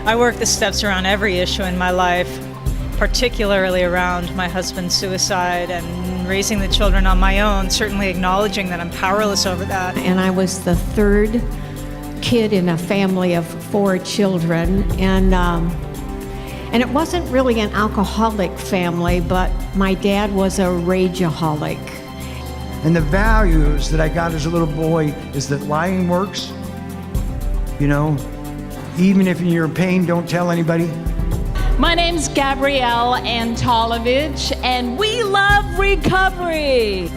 I work the steps around every issue in my life, particularly around my husband's suicide and raising the children on my own, certainly acknowledging that I'm powerless over that. And I was the third kid in a family of 4 children, and it wasn't really an alcoholic family, but my dad was a rageaholic. And the values that I got as a little boy is that lying works. You know, even if you're in pain, don't tell anybody. My name's Gabrielle Antolovich, and we love recovery.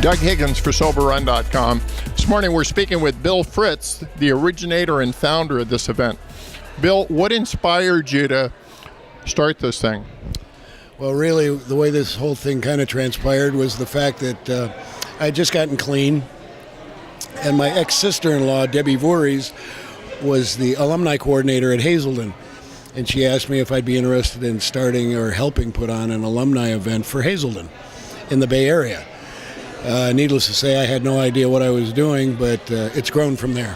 Doug Higgins for SoberRun.com. This morning we're speaking with Bill Fritz, the originator and founder of this event. Bill, what inspired you to start this thing? Well, really, the way this whole thing kind of transpired was the fact that I had just gotten clean, and my ex-sister-in-law, Debbie Voorhees, was the alumni coordinator at Hazelden, and she asked me if I'd be interested in starting or helping put on an alumni event for Hazelden in the Bay Area. Needless to say, I had no idea what I was doing, but it's grown from there.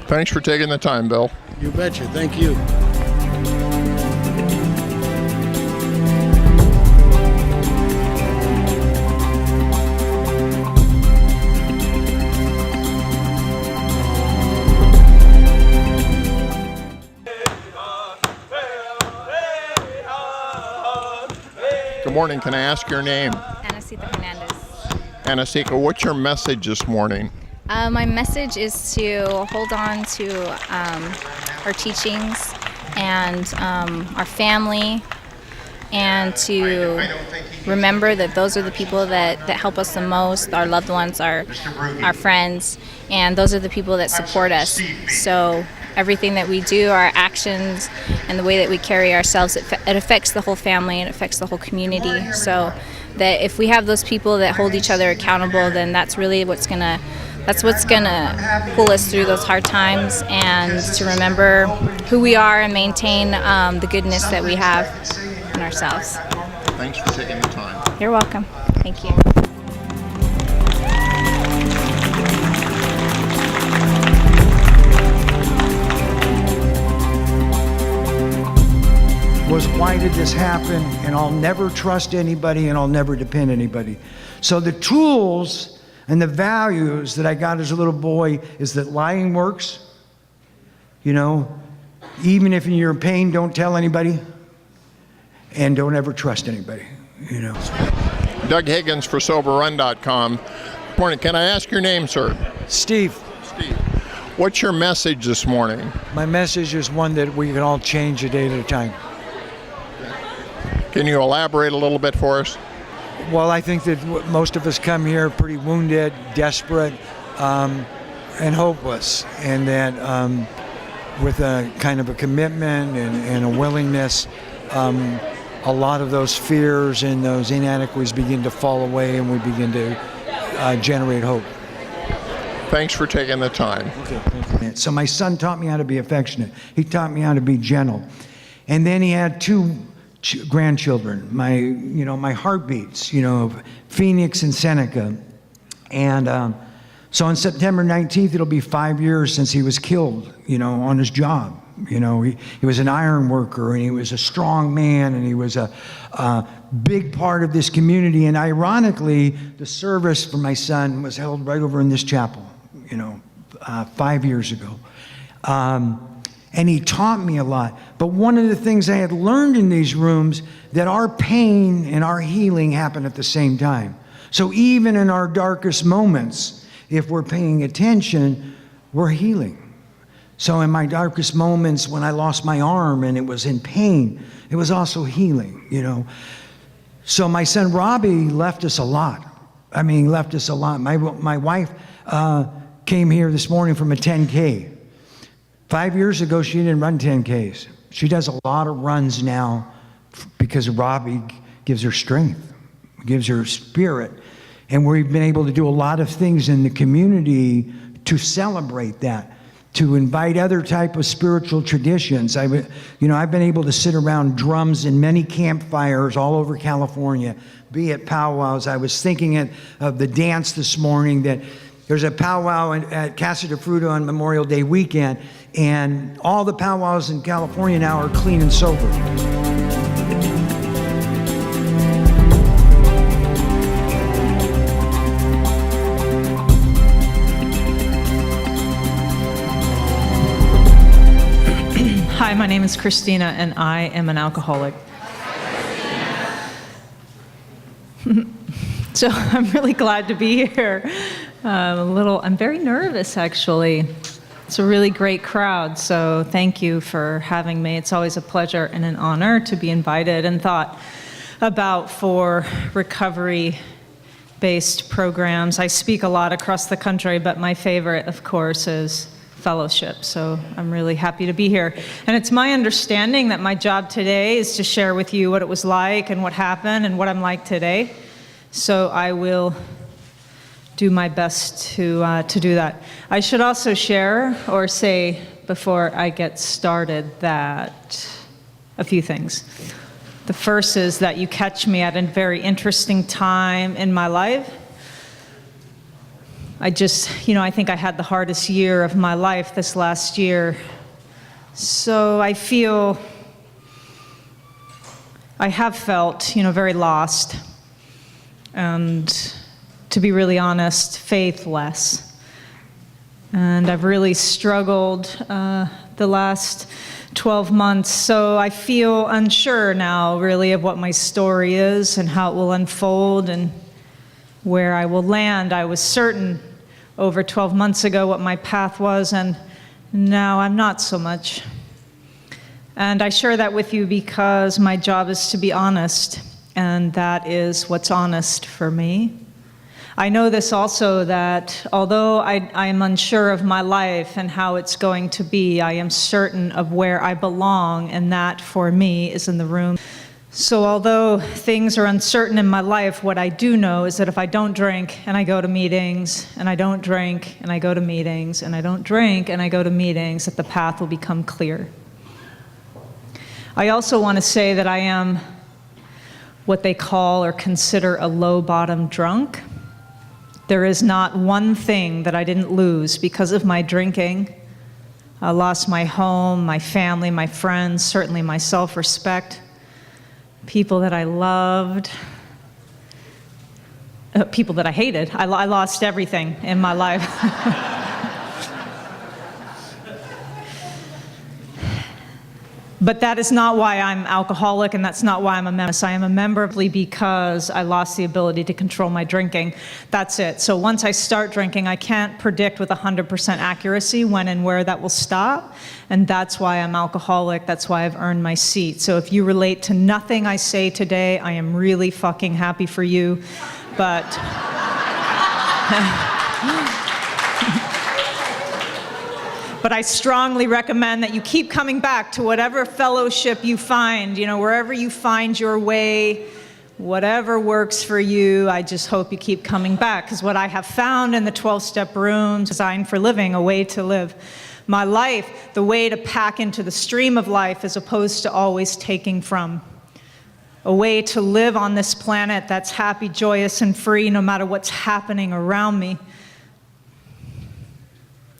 Thanks for taking the time, Bill. You betcha. Thank you. Good morning. Can I ask your name? Anasika, what's your message this morning? My message is to hold on to our teachings and our family, and to remember that those are the people that help us the most, our loved ones, our friends, and those are the people that support us. So everything that we do, our actions, and the way that we carry ourselves, it affects the whole family and it affects the whole community. So that if we have those people that hold each other accountable, then that's really what's gonna pull us through those hard times, and to remember who we are and maintain the goodness that we have in ourselves. Thanks for taking the time. You're welcome. Thank you. Was why did this happen, and I'll never trust anybody and I'll never depend on anybody. So the tools and the values that I got as a little boy is that lying works. You know, even if you're in pain, don't tell anybody, and don't ever trust anybody, you know. Doug Higgins for SoberRun.com. Morning. Can I ask your name, sir? Steve. Steve. What's your message this morning? My message is one that we can all change a day at a time. Can you elaborate a little bit for us? Well, I think that most of us come here pretty wounded, desperate, and hopeless, and that with a kind of a commitment and a willingness, a lot of those fears and those inadequacies begin to fall away, and we begin to generate hope. Thanks for taking the time. Okay, thank you. So my son taught me how to be affectionate. He taught me how to be gentle. And then he had 2 grandchildren, my heartbeats, Phoenix and Seneca. And so on September 19th, it'll be 5 years since he was killed, on his job. You know, he was an iron worker, and he was a strong man, and he was a big part of this community. And ironically, the service for my son was held right over in this chapel, 5 years ago. And he taught me a lot. But one of the things I had learned in these rooms, that our pain and our healing happen at the same time. So even in our darkest moments, if we're paying attention, we're healing. So in my darkest moments, when I lost my arm and it was in pain, it was also healing, So my son Robbie left us a lot. Left us a lot. My wife came here this morning from a 10K. 5 years ago, she didn't run 10Ks. She does a lot of runs now because Robbie gives her strength, gives her spirit. And we've been able to do a lot of things in the community to celebrate that, to invite other type of spiritual traditions. I've been able to sit around drums in many campfires all over California, be at powwows. I was thinking of the dance this morning, that there's a powwow at Casa de Fruta on Memorial Day weekend, and all the powwows in California now are clean and sober. Hi, my name is Christina, and I am an alcoholic. So I'm really glad to be here. I'm very nervous, actually. It's a really great crowd, so thank you for having me. It's always a pleasure and an honor to be invited and thought about for recovery-based programs. I speak a lot across the country, but my favorite, of course, is fellowship. So I'm really happy to be here. And it's my understanding that my job today is to share with you what it was like and what happened and what I'm like today. So I will do my best to do that. I should also share or say before I get started that a few things. The first is that you catch me at a very interesting time in my life. I think I had the hardest year of my life this last year. So I have felt, very lost. And to be really honest, faithless. And I've really struggled the last 12 months. So I feel unsure now, really, of what my story is and how it will unfold and where I will land. I was certain over 12 months ago what my path was, and now I'm not so much. And I share that with you because my job is to be honest, and that is what's honest for me. I know this also, that although I am unsure of my life and how it's going to be, I am certain of where I belong, and that for me is in the room. So although things are uncertain in my life, what I do know is that if I don't drink and I go to meetings, and I don't drink and I go to meetings, and I don't drink and I go to meetings, that the path will become clear. I also want to say that I am what they call or consider a low-bottom drunk. There is not one thing that I didn't lose because of my drinking. I lost my home, my family, my friends, certainly my self-respect, people that I loved, people that I hated. I lost everything in my life. But that is not why I'm alcoholic, and that's not why I'm a member. I am a member because I lost the ability to control my drinking. That's it. So once I start drinking, I can't predict with 100% accuracy when and where that will stop, and that's why I'm alcoholic. That's why I've earned my seat. So if you relate to nothing I say today, I am really fucking happy for you, but... But I strongly recommend that you keep coming back to whatever fellowship you find, wherever you find your way, whatever works for you. I just hope you keep coming back, because what I have found in the 12-step rooms, designed for living, a way to live my life, the way to pack into the stream of life as opposed to always taking from. A way to live on this planet that's happy, joyous, and free no matter what's happening around me.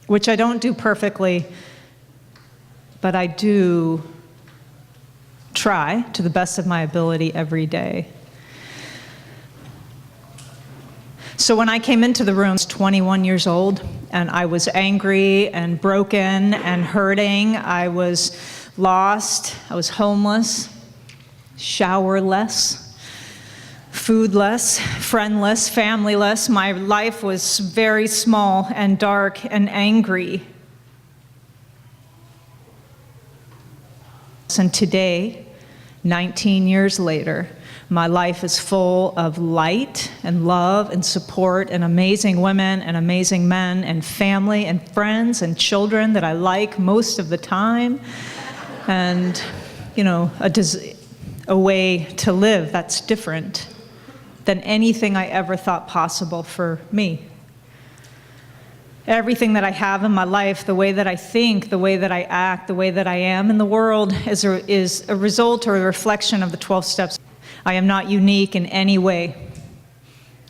Which I don't do perfectly, but I do try to the best of my ability every day. So when I came into the room, I was 21 years old, and I was angry and broken and hurting. I was lost. I was homeless, showerless, foodless, friendless, familyless. My life was very small and dark and angry. And today, 19 years later, my life is full of light and love and support and amazing women and amazing men and family and friends and children that I like most of the time. And, you know, a way to live that's different than anything I ever thought possible for me. Everything that I have in my life, the way that I think, the way that I act, the way that I am in the world is a result or a reflection of the 12 steps. I am not unique in any way.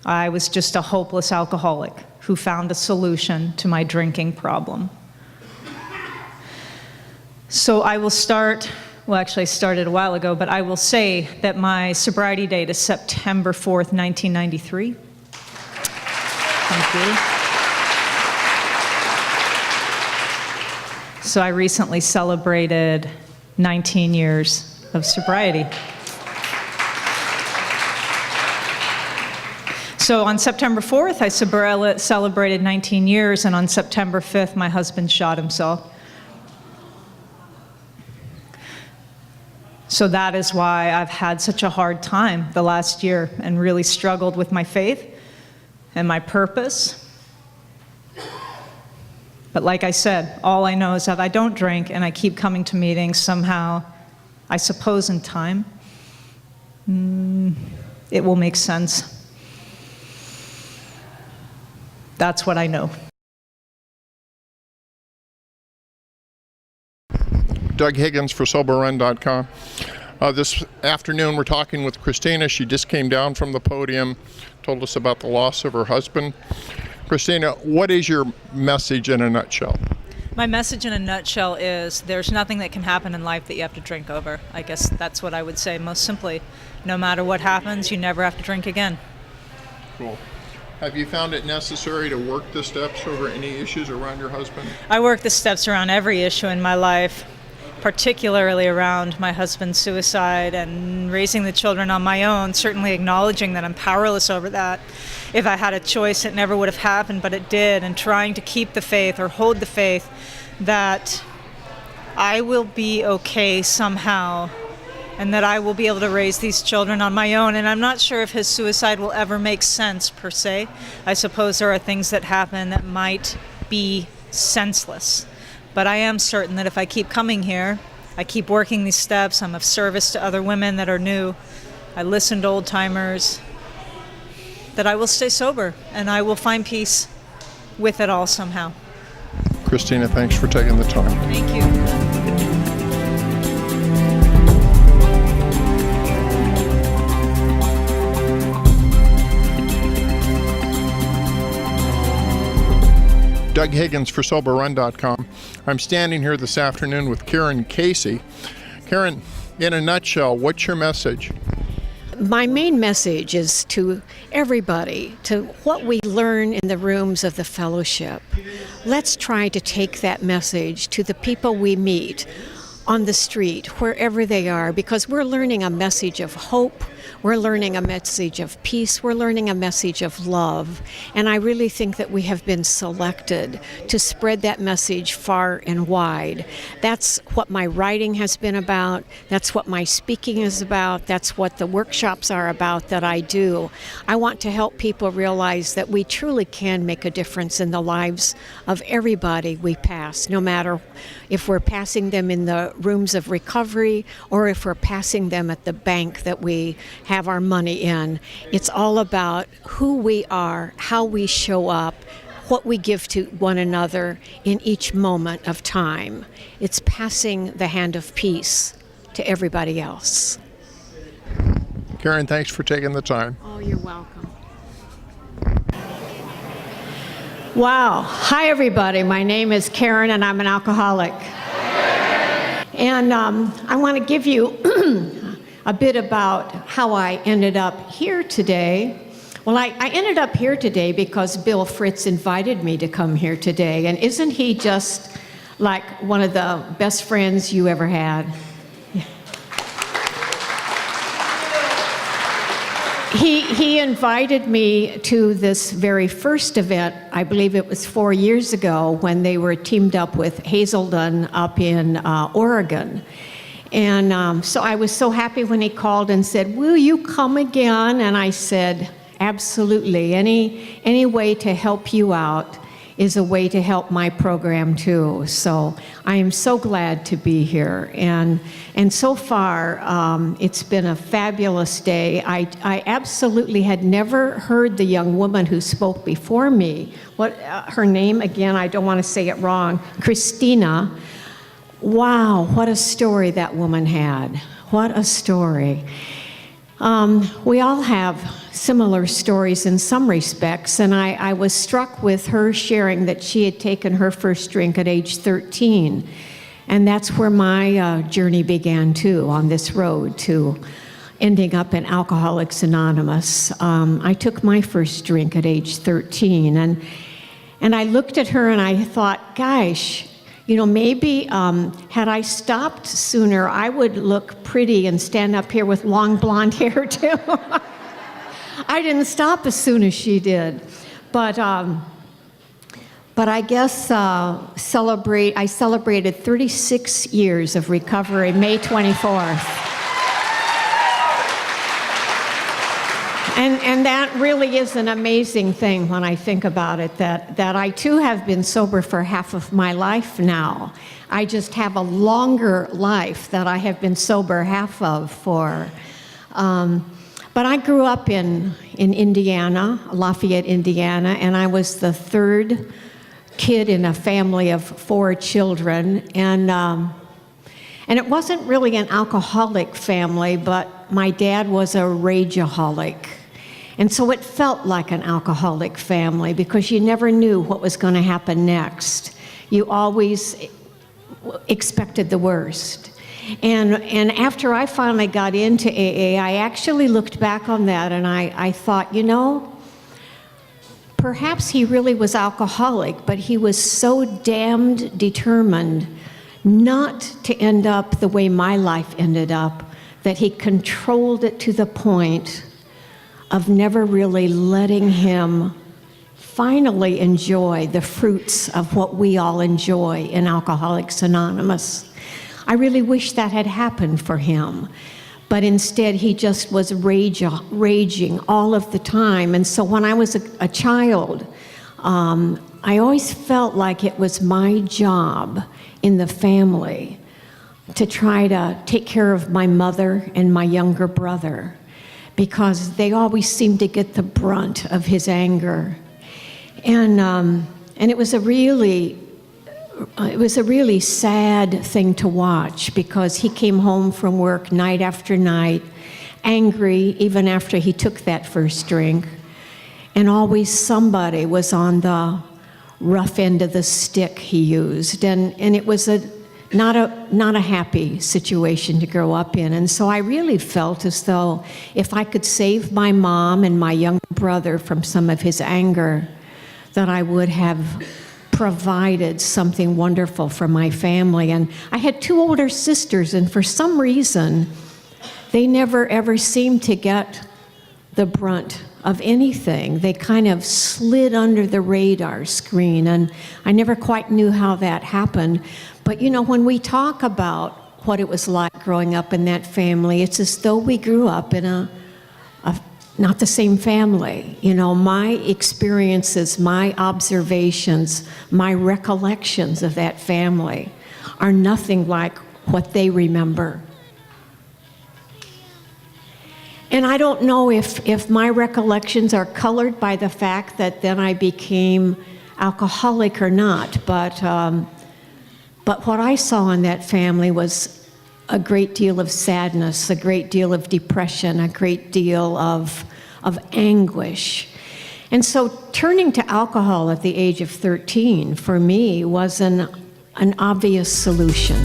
I was just a hopeless alcoholic who found a solution to my drinking problem. So I will start, well, actually I started a while ago, but I will say that my sobriety date is September 4th, 1993. Thank you. So I recently celebrated 19 years of sobriety. So on September 4th, I celebrated 19 years, and on September 5th, my husband shot himself. So that is why I've had such a hard time the last year and really struggled with my faith and my purpose. But like I said, all I know is that I don't drink and I keep coming to meetings somehow, I suppose in time, it will make sense. That's what I know. Doug Higgins for SoberRun.com. This afternoon we're talking with Christina. She just came down from the podium, told us about the loss of her husband. Christina, what is your message in a nutshell? My message in a nutshell is there's nothing that can happen in life that you have to drink over. I guess that's what I would say most simply. No matter what happens, you never have to drink again. Cool. Have you found it necessary to work the steps over any issues around your husband? I work the steps around every issue in my life, particularly around my husband's suicide and raising the children on my own, certainly acknowledging that I'm powerless over that. If I had a choice, it never would have happened, but it did, and trying to keep the faith or hold the faith that I will be okay somehow and that I will be able to raise these children on my own. And I'm not sure if his suicide will ever make sense, per se. I suppose there are things that happen that might be senseless. But I am certain that if I keep coming here, I keep working these steps, I'm of service to other women that are new, I listen to old-timers, that I will stay sober and I will find peace with it all somehow. Christina, thanks for taking the time. Thank you. Doug Higgins for SoberRun.com. I'm standing here this afternoon with Karen Casey. Karen, in a nutshell, what's your message? My main message is to everybody, to what we learn in the rooms of the fellowship. Let's try to take that message to the people we meet on the street, wherever they are, because we're learning a message of hope, we're learning a message of peace, we're learning a message of love. And I really think that we have been selected to spread that message far and wide. That's what my writing has been about, that's what my speaking is about, that's what the workshops are about that I do. I want to help people realize that we truly can make a difference in the lives of everybody we pass, no matter if we're passing them in the rooms of recovery or if we're passing them at the bank that we have our money in. It's all about who we are, how we show up, what we give to one another in each moment of time. It's passing the hand of peace to everybody else. Karen, thanks for taking the time. Oh, you're welcome. Wow. Hi, everybody. My name is Karen, and I'm an alcoholic. And I want to give you a bit about how I ended up here today. Well, I ended up here today because Bill Fritz invited me to come here today. And isn't he just like one of the best friends you ever had? He invited me to this very first event. I believe it was 4 years ago when they were teamed up with Hazelden up in Oregon. And so I was so happy when he called and said, "Will you come again?" And I said, "Absolutely. Any way to help you out is a way to help my program too." So I am so glad to be here. And so far, it's been a fabulous day. I absolutely had never heard the young woman who spoke before me. What her name again? I don't want to say it wrong. Christina. Wow, what a story that woman had. What a story. We all have similar stories in some respects, and I was struck with her sharing that she had taken her first drink at age 13. And that's where my journey began too, on this road to ending up in Alcoholics Anonymous. I took my first drink at age 13, and I looked at her and I thought, gosh, you know, maybe had I stopped sooner, I would look pretty and stand up here with long blonde hair too. I didn't stop as soon as she did, but I guess I celebrated 36 years of recovery May 24th. And that really is an amazing thing when I think about it, that I too have been sober for half of my life now. I just have a longer life that I have been sober half of for. But I grew up in Indiana, Lafayette, Indiana, and I was the third kid in a family of 4 children. And it wasn't really an alcoholic family, but my dad was a rageaholic. And so it felt like an alcoholic family because you never knew what was going to happen next. You always expected the worst. And after I finally got into AA, I actually looked back on that and I thought, you know, perhaps he really was alcoholic, but he was so damned determined not to end up the way my life ended up that he controlled it to the point of never really letting him finally enjoy the fruits of what we all enjoy in Alcoholics Anonymous. I really wish that had happened for him, but instead he just was raging all of the time. And so when I was a child, I always felt like it was my job in the family to try to take care of my mother and my younger brother, because they always seemed to get the brunt of his anger. And it was a really sad thing to watch, because he came home from work night after night, angry even after he took that first drink, and always somebody was on the rough end of the stick he used, and it was not a happy situation to grow up in. And so I really felt as though if I could save my mom and my younger brother from some of his anger, that I would have provided something wonderful for my family. And I had 2 older sisters, and for some reason, they never ever seemed to get the brunt of anything. They kind of slid under the radar screen, and I never quite knew how that happened. But you know, when we talk about what it was like growing up in that family, it's as though we grew up in not the same family. You know, my experiences, my observations, my recollections of that family are nothing like what they remember. And I don't know if my recollections are colored by the fact that then I became alcoholic or not, but what I saw in that family was a great deal of sadness, a great deal of depression, a great deal of anguish. And so turning to alcohol at the age of 13 for me was an obvious solution.